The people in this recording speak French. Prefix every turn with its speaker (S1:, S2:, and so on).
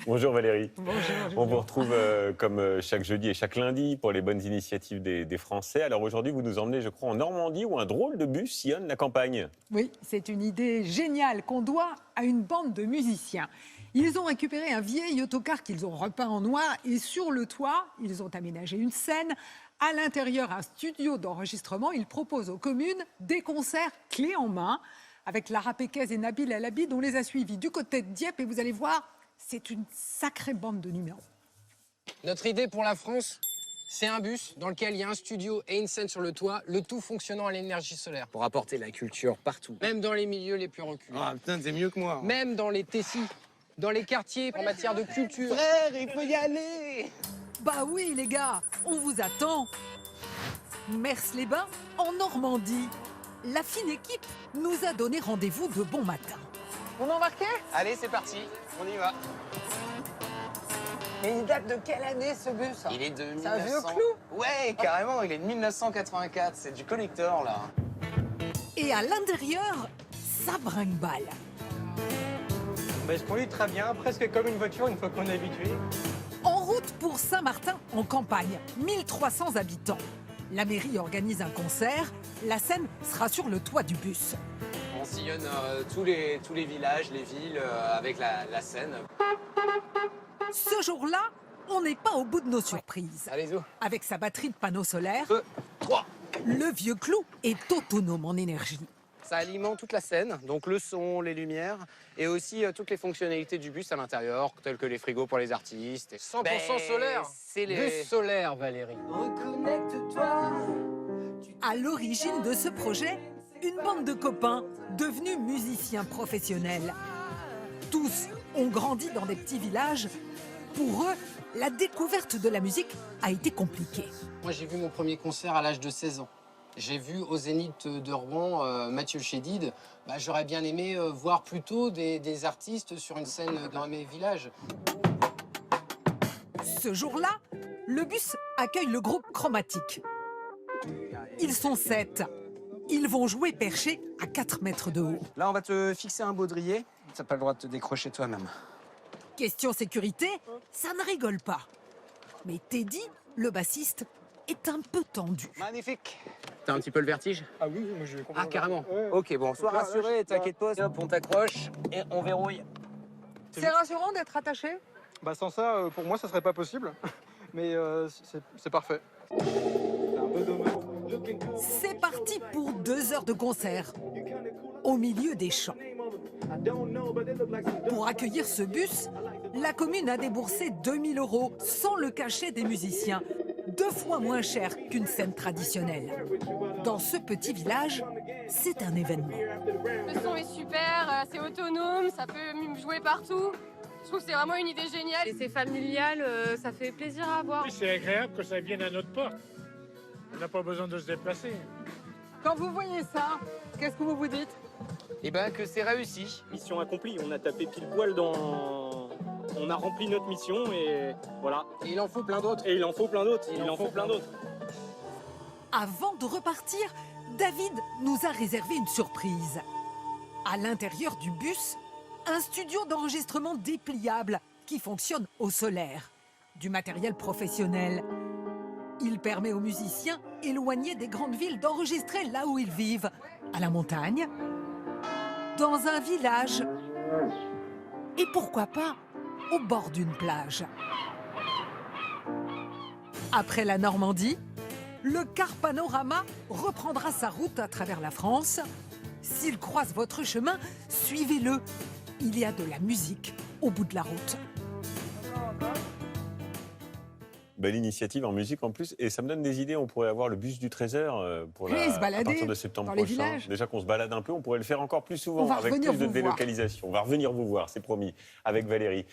S1: Bonjour Valérie.
S2: Bonjour,
S1: On vous
S2: Julien.
S1: retrouve comme chaque jeudi et chaque lundi pour les bonnes initiatives des Français. Alors aujourd'hui, vous nous emmenez, je crois, en Normandie où un drôle de bus sillonne la campagne.
S2: Oui, c'est une idée géniale qu'on doit à une bande de musiciens. Ils ont récupéré un vieil autocar qu'ils ont repeint en noir et sur le toit, ils ont aménagé une scène. À l'intérieur, un studio d'enregistrement. Ils proposent aux communes des concerts clés en main avec Lara Péquez et Nabil El Habib. On les a suivis du côté de Dieppe et vous allez voir, c'est une sacrée bande de numéros.
S3: Notre idée pour la France, c'est un bus dans lequel il y a un studio et une scène sur le toit, le tout fonctionnant à l'énergie solaire.
S4: Pour apporter la culture partout.
S3: Même dans les milieux les plus reculés.
S4: Ah putain, c'est mieux que moi.
S3: Même dans les Tessis, dans les quartiers en matière de culture.
S4: Frère, il peut y aller.
S2: Bah oui les gars, on vous attend. Mers-les-Bains, en Normandie. La fine équipe nous a donné rendez-vous de bon matin.
S3: Vous m'embarquez?
S4: Allez, c'est parti, on y va.
S3: Mais il date de quelle année ce bus?
S4: Il est de
S3: C'est un
S4: 1900.
S3: vieux clou.
S4: Ouais, carrément, il est de 1984, c'est du collector là.
S2: Et à l'intérieur, ça brinque-balle.
S5: Il se conduit très bien, presque comme une voiture une fois qu'on est habitué.
S2: En route pour Saint-Martin, en campagne, 1300 habitants. La mairie organise un concert. La scène sera sur le toit du bus.
S4: On sillonne tous les villages, les villes avec la scène.
S2: Ce jour-là, on n'est pas au bout de nos surprises.
S4: Allez-y.
S2: Avec sa batterie de panneaux solaires,
S4: 2, 3.
S2: le vieux clou est autonome en énergie.
S4: Ça alimente toute la scène, donc le son, les lumières, et aussi toutes les fonctionnalités du bus à l'intérieur, telles que les frigos pour les artistes.
S3: 100% solaire.
S4: C'est les...
S3: Bus solaire, Valérie.
S2: À l'origine de ce projet, une bande de copains devenus musiciens professionnels. Tous ont grandi dans des petits villages. Pour eux, la découverte de la musique a été compliquée.
S3: Moi, j'ai vu mon premier concert à l'âge de 16 ans. J'ai vu au Zénith de Rouen Mathieu Chédid. J'aurais bien aimé voir plutôt des artistes sur une scène dans mes villages.
S2: Ce jour-là, le bus accueille le groupe Chromatique. Ils sont 7. Ils vont jouer perchés à 4 mètres de haut.
S4: Là, on va te fixer un baudrier. T'as pas le droit de te décrocher toi-même.
S2: Question sécurité, ça ne rigole pas. Mais Teddy, le bassiste, est un peu tendu.
S4: Magnifique. T'as un petit peu le vertige?
S5: Ah oui, moi je comprends.
S4: Ah, carrément.
S5: Ouais.
S4: Ok, bon, sois
S5: Donc là,
S4: rassuré,
S5: là,
S4: t'inquiète pas. Hop, on t'accroche et on verrouille.
S2: C'est rassurant d'être attaché.
S5: Bah sans ça, pour moi, ça serait pas possible. Mais c'est parfait. C'est un peu dommage.
S2: C'est parti pour 2 heures de concert, au milieu des champs. Pour accueillir ce bus, la commune a déboursé 2000 € sans le cachet des musiciens, 2 fois moins cher qu'une scène traditionnelle. Dans ce petit village, c'est un événement.
S6: Le son est super, c'est autonome, ça peut jouer partout. Je trouve que c'est vraiment une idée géniale. Et c'est familial, ça fait plaisir à voir.
S7: Oui, c'est agréable que ça vienne à notre porte. On n'a pas besoin de se déplacer.
S2: Quand vous voyez ça, qu'est-ce que vous vous dites?
S4: Eh ben, que c'est réussi.
S5: Mission accomplie, on a tapé pile poil dans... On a rempli notre mission et voilà.
S3: Et il en faut plein d'autres.
S5: Et il en faut plein d'autres, il en faut plein d'autres.
S2: Avant de repartir, David nous a réservé une surprise. À l'intérieur du bus, un studio d'enregistrement dépliable qui fonctionne au solaire. Du matériel professionnel. Il permet aux musiciens éloignés des grandes villes d'enregistrer là où ils vivent, à la montagne, dans un village et pourquoi pas au bord d'une plage. Après la Normandie, le car Panorama reprendra sa route à travers la France. S'il croise votre chemin, suivez-le. Il y a de la musique au bout de la route.
S1: Belle initiative en musique en plus. Et ça me donne des idées. On pourrait avoir le bus du Trésor pour
S2: Oui, se
S1: à
S2: balader
S1: partir de septembre
S2: dans les
S1: prochain.
S2: villages.
S1: Déjà qu'on se balade un peu, on pourrait le faire encore plus souvent
S2: On va
S1: avec
S2: revenir
S1: plus de
S2: vous voir.
S1: délocalisation. On va revenir vous voir, c'est promis, avec Valérie.